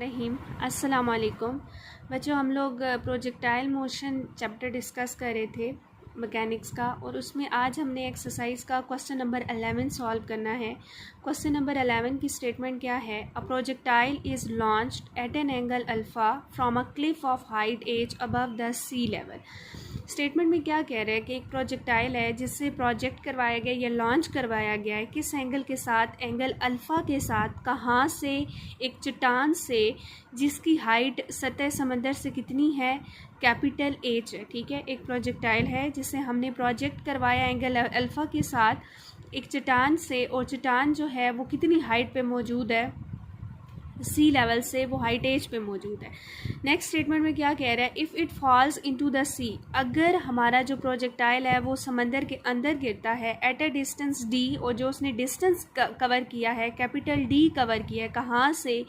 रहीम अस्सलाम वालेकुम बच्चों, हम लोग प्रोजेक्टाइल मोशन चैप्टर डिस्कस कर रहे थे मैकेनिक्स का, और उसमें आज हमने एक्सरसाइज का क्वेश्चन नंबर 11 सॉल्व करना है। क्वेश्चन नंबर 11 की स्टेटमेंट क्या है? A projectile is launched at an angle alpha from a cliff of height H above the sea level. Statement में क्या कह रहे हैं कि एक प्रोजेक्टाइल है जिससे प्रोजेक्ट करवाया गया या लॉन्च करवाया गया है, किस एंगल के साथ? एंगल अल्फ़ा के साथ। कहाँ से? एक चट्टान से जिसकी हाइट सतह समंदर से कितनी है? कैपिटल एच है। ठीक है, एक प्रोजेक्टाइल है जिसे हमने प्रोजेक्ट करवाया एंगल अल्फ़ा के साथ एक चट्टान से, और चट्टान जो है वो कितनी हाइट पे मौजूद है? सी लेवल से, वो हाइट एज पे मौजूद है। नेक्स्ट स्टेटमेंट में क्या कह रहा है? If it falls into the sea, अगर हमारा जो प्रोजेक्टाइल है वो समंदर के अंदर गिरता है एट अ डिस्टेंस डी, और जो उसने डिस्टेंस कवर किया है कैपिटल डी कवर किया है, कहाँ से?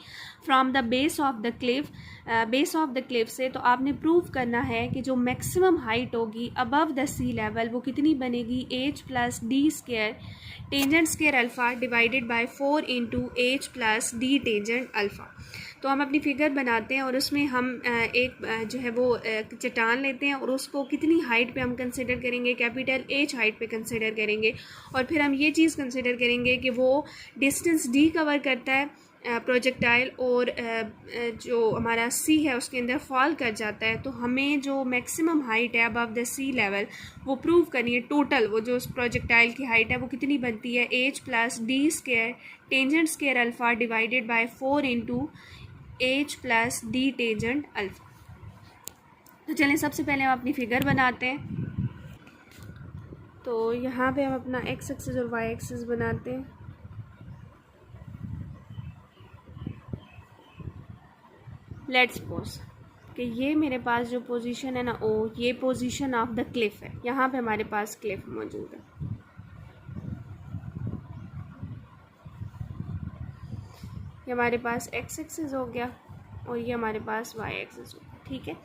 From the base of the Cliff, base of the Cliff से। तो आपने प्रूव करना है कि जो मैक्सिमम हाइट होगी अबव द सी लेवल वो कितनी बनेगी? H plus D square tangent square alpha divided by 4 into H plus D tangent alpha. तो हम अपनी फिगर बनाते हैं और उसमें हम एक जो है वो चट्टान लेते हैं, और उसको कितनी हाइट पे हम कंसिडर करेंगे? कैपिटल एच हाइट पे कंसिडर करेंगे, और फिर हम ये चीज़ कंसिडर करेंगे कि वो डिस्टेंस डी कवर करता है प्रोजेक्टाइल, और जो हमारा सी है उसके अंदर फॉल कर जाता है। तो हमें जो मैक्सिमम हाइट है अबव द सी लेवल वो प्रूव करनी है। टोटल वो जो उस प्रोजेक्टाइल की हाइट है वो कितनी बनती है? H plus D square tangent square alpha divided by 4 into H plus D tangent alpha. तो चलें, सबसे पहले हम अपनी फिगर बनाते हैं। तो यहाँ पे हम अपना एक्स एक्सिस और वाई एक्सिस बनाते हैं। लेट्स सपोज कि ये मेरे पास जो पोजीशन है ना ओ, ये पोजीशन ऑफ द क्लिफ है। यहाँ पे हमारे पास क्लिफ मौजूद है। ये हमारे पास एक्स एक्सिस हो गया और ये हमारे पास वाई एक्सिस हो गया। ठीक है,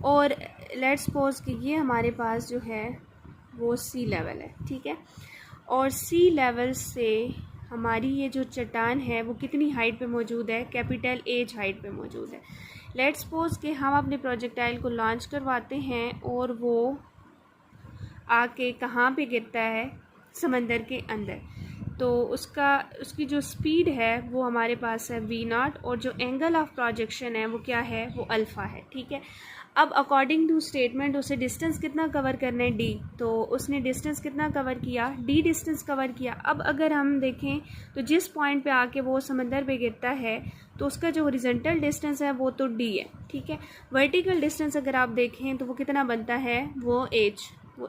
और लेट्स सपोज कि ये हमारे पास जो है वो सी लेवल है। ठीक है, और सी लेवल से हमारी ये जो चट्टान है वो कितनी हाइट पे मौजूद है? कैपिटल एच हाइट पे मौजूद है। लेट्स सपोज कि हम अपने प्रोजेक्टाइल को लॉन्च करवाते हैं और वो आके कहाँ पे गिरता है? समंदर के अंदर। तो उसकी जो स्पीड है वो हमारे पास है v0, और जो एंगल ऑफ प्रोजेक्शन है वो क्या है? वो अल्फ़ा है। ठीक है, अब अकॉर्डिंग टू स्टेटमेंट उसे डिस्टेंस कितना कवर करना है? d। तो उसने डिस्टेंस कितना कवर किया? d डिस्टेंस कवर किया। अब अगर हम देखें तो जिस पॉइंट पे आके वो समंदर पे गिरता है तो उसका जो हॉरिजॉन्टल डिस्टेंस है वो तो d है। ठीक है, वर्टिकल डिस्टेंस अगर आप देखें तो वो कितना बनता है? वो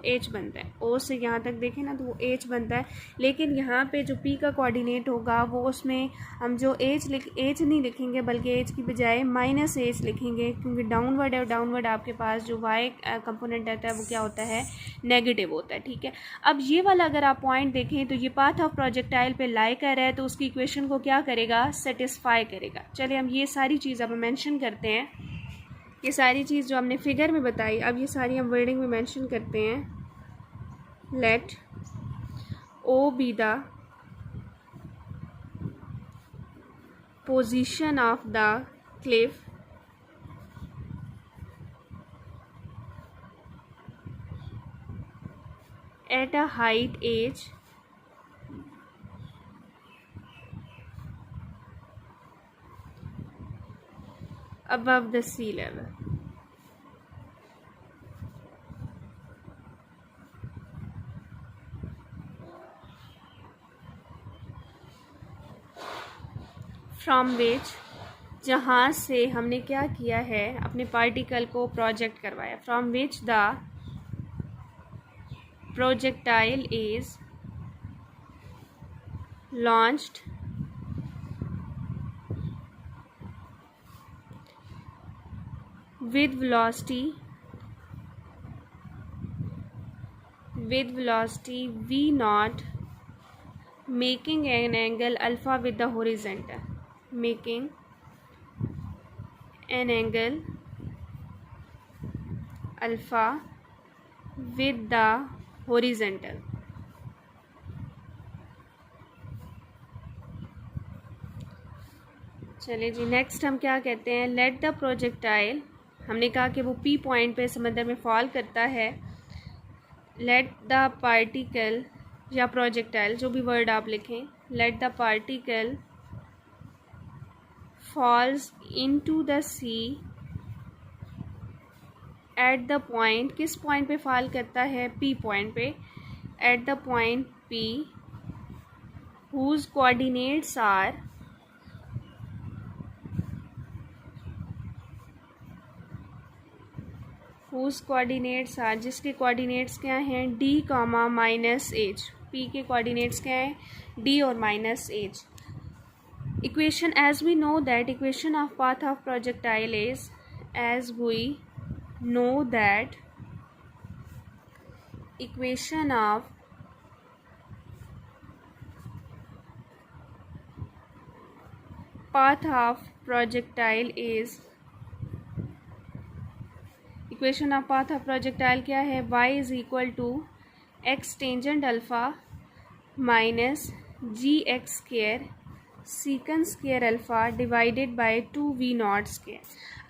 h बनता है। o से यहाँ तक देखें ना तो वो h बनता है, लेकिन यहाँ पे जो p का कोऑर्डिनेट होगा वो उसमें हम जो h नहीं लिखेंगे बल्कि h की बजाय माइनस h लिखेंगे, क्योंकि डाउनवर्ड है, और डाउनवर्ड आपके पास जो y कंपोनेंट रहता है वो क्या होता है? नेगेटिव होता है। ठीक है, अब ये वाला अगर आप पॉइंट देखें तो ये पाथ ऑफ प्रोजेक्टाइल पे लाई कर रहा है, तो उसकी इक्वेशन को क्या करेगा? सेटिस्फाई करेगा। चलिए हम ये सारी चीज़ अब मेंशन करते हैं। ये सारी चीज़ जो हमने फिगर में बताई, अब ये सारी हम वर्डिंग में मेंशन करते हैं। Let O be the position of the cliff at a height H above the sea level। From which, जहाँ से हमने क्या किया है? अपने पार्टिकल को प्रोजेक्ट करवाया। From which the projectile is launched with velocity v0, making an angle alpha with the horizontal, making an angle alpha with the horizontal। चलिए जी, नेक्स्ट हम क्या कहते हैं, लेट द प्रोजेक्टाइल, हमने कहा कि वो पी पॉइंट पे समंदर में फॉल करता है। लेट द पार्टिकल या प्रोजेक्टाइल, जो भी वर्ड आप लिखें, let the particle falls into the sea at the point, किस पॉइंट पे फॉल करता है, पी पॉइंट पे, at the point P whose coordinates are जिसके कोऑर्डिनेट्स क्या हैं, d, -h। p के कोऑर्डिनेट्स क्या हैं, d और -h। Equation, as we know that equation of path of projectile is, as we know that equation of path of projectile is, equation of path of projectile क्या है, y is equal to x tangent alpha minus G X square secant square alpha divided by 2v0 square.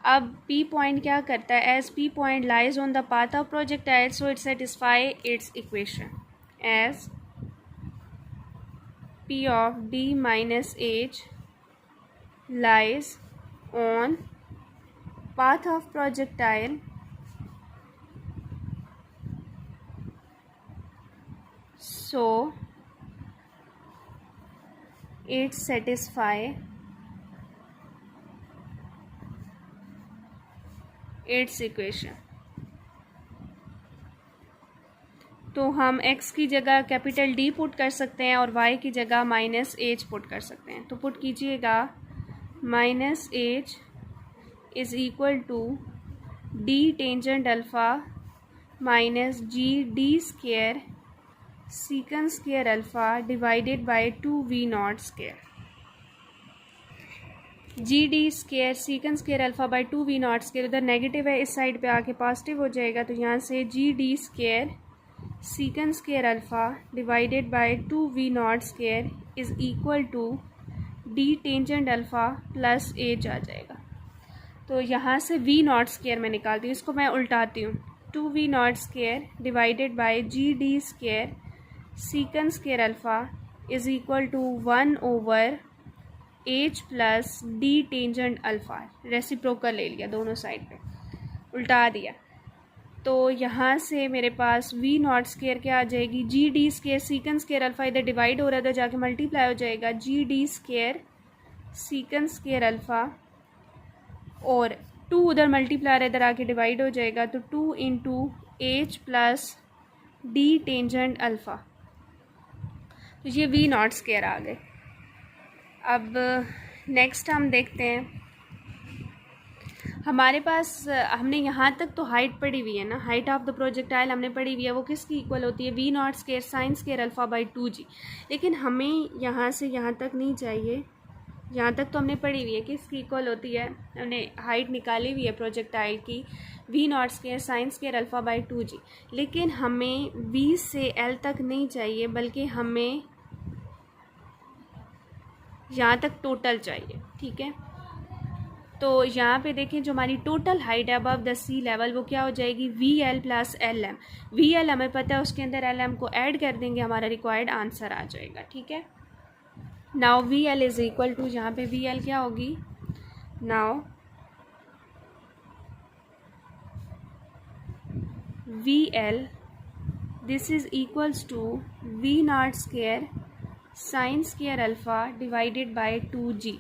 अब p point क्या करता है, as p point lies on the path of projectile, so it satisfy its equation as p of d minus h lies on path of projectile, so it satisfy its equation। तो हम x की जगह capital D put कर सकते हैं और y की जगह -h पुट कर सकते हैं। तो पुट कीजिएगा, -h is equal to d tangent alpha minus G D square secant square alpha divided by 2v0 square. G D square secant square alpha by 2v0 square, उधर negative है, इस side पे आके पॉजिटिव हो जाएगा, तो यहाँ से G D square secant square alpha divided by 2v0 square is equal to D tangent alpha plus H आ जाएगा। तो यहाँ से v0 स्केयर मैं निकालती हूँ, इसको मैं उल्टाती हूँ, 2v0 square divided by G D square secant square alpha is equal to 1/h plus D tangent alpha. Reciprocal ले लिया, दोनों साइड पे उल्टा दिया, तो यहाँ से मेरे पास v0 स्केयर क्या आ जाएगी, G D square secant square alpha इधर डिवाइड हो रहा था, जाके मल्टीप्लाई हो जाएगा, G D square secant square alpha और 2 उधर मल्टीप्लाई है, इधर आके डिवाइड हो जाएगा, तो 2 into H plus D tangent alpha. तो ये v0 स्केयर आ गए। अब नेक्स्ट हम देखते हैं, हमारे पास हमने यहाँ तक तो हाइट पढ़ी हुई है ना, हाइट ऑफ द प्रोजेक्टाइल हमने पढ़ी हुई है, वो किसकी इक्वल होती है, v0 square sine square alpha by 2g। लेकिन हमें यहाँ से यहाँ तक नहीं चाहिए, यहाँ तक तो हमने पढ़ी हुई है कि इसकी इक्वल होती है, हमने हाइट निकाली हुई है प्रोजेक्टाइल की v0 square sine square alpha by 2g, लेकिन हमें v से l तक नहीं चाहिए, बल्कि हमें यहाँ तक टोटल चाहिए। ठीक है, तो यहाँ पे देखें, जो हमारी टोटल हाइट है अबव द सी लेवल, वो क्या हो जाएगी, VL प्लस LM। VL हमें पता है, उसके अंदर LM को ऐड कर देंगे, हमारा रिक्वायर्ड आंसर आ जाएगा। ठीक है, now VL is equal to, यहाँ पे VL क्या होगी, now VL this is equals to v0 square sine square alpha divided by 2g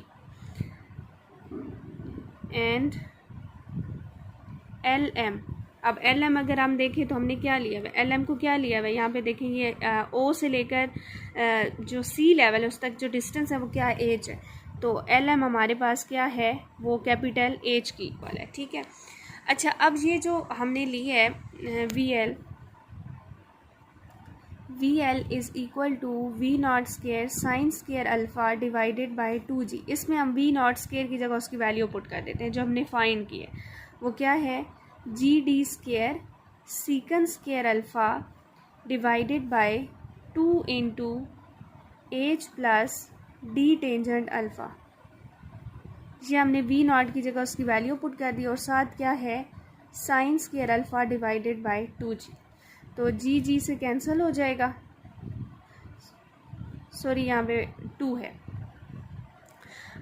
and LM। अब LM अगर हम देखें तो हमने क्या लिया हुआ है, LM को क्या लिया हुआ है, यहाँ पे देखें ये O से लेकर जो C लेवल है उस तक जो डिस्टेंस है वो क्या है, H है, तो LM हमारे पास क्या है, वो कैपिटल H की इक्वल है। ठीक है, अच्छा, अब ये जो हमने ली है VL is equal to v0 square sine square alpha divided by 2g, इसमें हम v0 स्केयर की जगह उसकी वैल्यू पुट कर देते हैं जो हमने फाइंड की है, वो क्या है, G D square secant square alpha divided by 2 into H plus D tangent alpha. ये हमने वी नॉट की जगह उसकी वैल्यू पुट कर दी और साथ क्या है sign square alpha divided by 2g। तो जी से कैंसिल हो जाएगा, सॉरी यहाँ पे 2 है।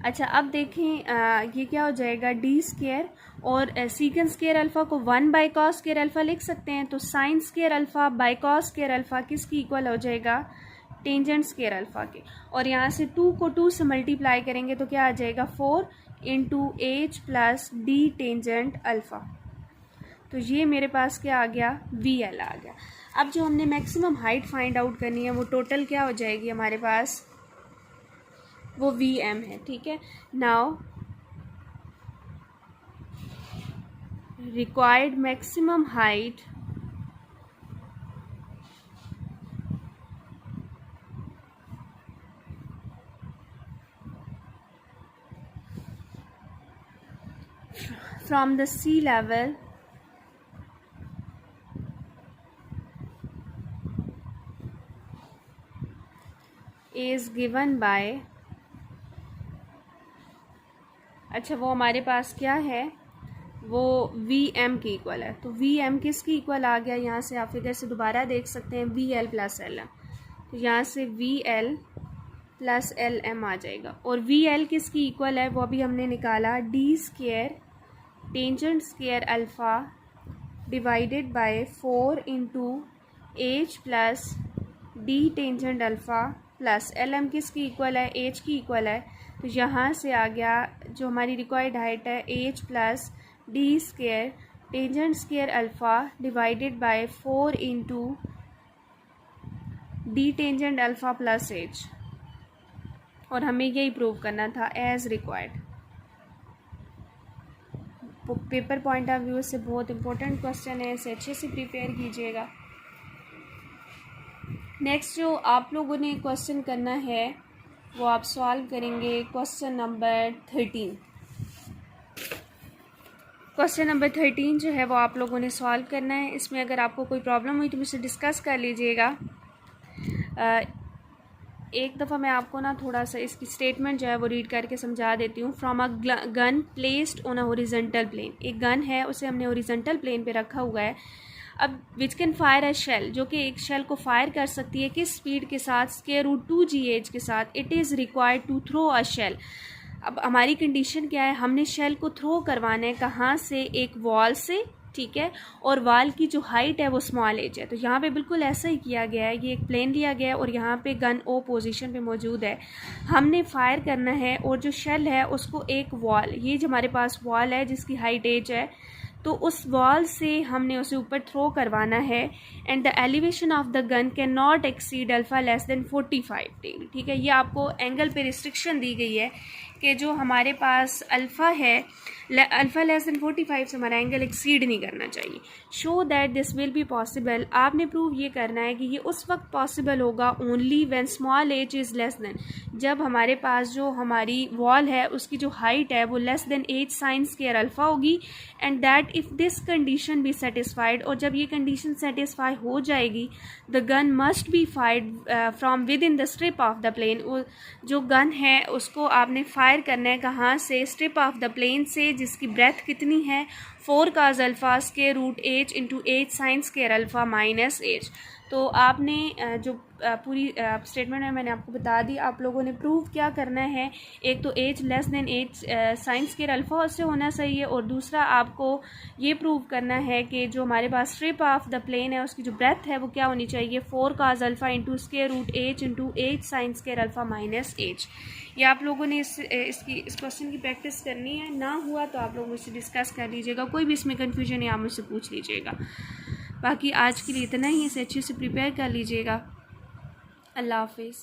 अच्छा अब देखें ये क्या हो जाएगा डी स्क्वायर और सीकेंड स्क्वायर अल्फ़ा को 1 बाई कॉस स्क्वायर अल्फ़ा लिख सकते हैं। तो sign square alpha by cos square alpha किसकी इक्वल हो जाएगा टेंजेंट स्क्वायर अल्फ़ा के। और यहाँ से 2 को 2 से मल्टीप्लाई करेंगे तो क्या आ जाएगा 4 into H plus D tangent alpha. तो ये मेरे पास क्या आ गया वी एल आ गया। अब जो हमने मैक्सिमम हाइट फाइंड आउट करनी है वो टोटल क्या हो जाएगी हमारे पास, वो वी एम है। ठीक है, now required maximum height from the sea level is given by, अच्छा वो हमारे पास क्या है वो वी एम की इक्वल है। तो वी एम किसकी इक्वल आ गया, यहाँ से आप फिगर से दोबारा देख सकते हैं V L plus L M. तो यहाँ से V L plus L M आ जाएगा। और वी एल किसकी इक्वल है वो अभी हमने निकाला D square tangent square alpha divided by 4 into H plus D tangent alpha plus L M किसकी इक्वल है एच की इक्वल है। तो यहाँ से आ गया जो हमारी रिक्वायर्ड हाइट है H plus D square tangent square alpha divided by 4 into D tangent alpha plus H. और हमें यही प्रूव करना था as required. Paper point of view से बहुत इंपॉर्टेंट क्वेश्चन है, इसे अच्छे से प्रिपेयर कीजिएगा। नेक्स्ट जो आप लोगों ने क्वेश्चन करना है वो आप सॉल्व करेंगे क्वेश्चन नंबर 13। क्वेश्चन नंबर 13 जो है वो आप लोगों ने सॉल्व करना है। इसमें अगर आपको कोई प्रॉब्लम हुई तो मुझसे डिस्कस कर लीजिएगा। एक दफ़ा मैं आपको ना थोड़ा सा इसकी स्टेटमेंट जो है वो रीड करके समझा देती हूँ। From a gun placed on a horizontal plane, एक गन है उसे हमने हॉरिजॉन्टल प्लेन पे रखा हुआ है। अब which can fire a shell, जो कि एक शेल को फायर कर सकती है किस स्पीड के साथ, स्क्वायर रूट 2gh के साथ। It is required to throw a shell. अब हमारी कंडीशन क्या है, हमने शेल को थ्रो करवाना है कहाँ से, एक वॉल से, ठीक है, और वाल की जो हाइट है वो स्मॉल एज है। तो यहाँ पे बिल्कुल ऐसा ही किया गया है, ये एक प्लेन लिया गया है और यहाँ पे गन ओ पोजीशन पे मौजूद है। हमने फायर करना है और जो शेल है उसको एक वॉल, ये जो हमारे पास वॉल है जिसकी हाइट एज है, तो उस वॉल से हमने उसे ऊपर थ्रो करवाना है। And the elevation of the gun can not exceed alpha less than 45 degree. ठीक है, ये आपको एंगल पे रिस्ट्रिक्शन दी गई है कि जो हमारे पास अल्फ़ा है, अल्फ़ा लेस देन 45 से हमारा एंगल एक्सीड नहीं करना चाहिए। Show that this will be possible, आपने प्रूव ये करना है कि ये उस वक्त पॉसिबल होगा only when small as is less than, जब हमारे पास जो हमारी वॉल है उसकी जो हाइट है वो less than as sine square alpha होगी। And that if this condition be satisfied, और जब ये कंडीशन सेटिस्फाई हो जाएगी, the gun must be fired from within the strip of the plane. जो गन है उसको आपने फायर करना है कहाँ से, स्ट्रिप ऑफ द प्लेन से, जिसकी ब्रेथ कितनी है 4 cos alpha square root h into h sine square alpha minus h. तो आपने जो पूरी स्टेटमेंट है मैंने आपको बता दी। आप लोगों ने प्रूव क्या करना है, एक तो H less than H sine square alpha से होना चाहिए, और दूसरा आपको ये प्रूव करना है कि जो हमारे पास स्ट्रिप ऑफ द प्लेन है उसकी जो ब्रेथ है वो क्या होनी चाहिए 4 cos alpha into square root h into h sine square alpha minus h. ये आप लोगों ने इस क्वेश्चन की प्रैक्टिस करनी है। ना हुआ तो आप लोग मुझसे डिस्कस कर लीजिएगा, कोई भी इसमें कन्फ्यूजन है आप मुझसे पूछ लीजिएगा। बाकी आज के लिए इतना ही, इसे अच्छे से प्रिपेयर कर लीजिएगा। अल्लाह हाफिज़।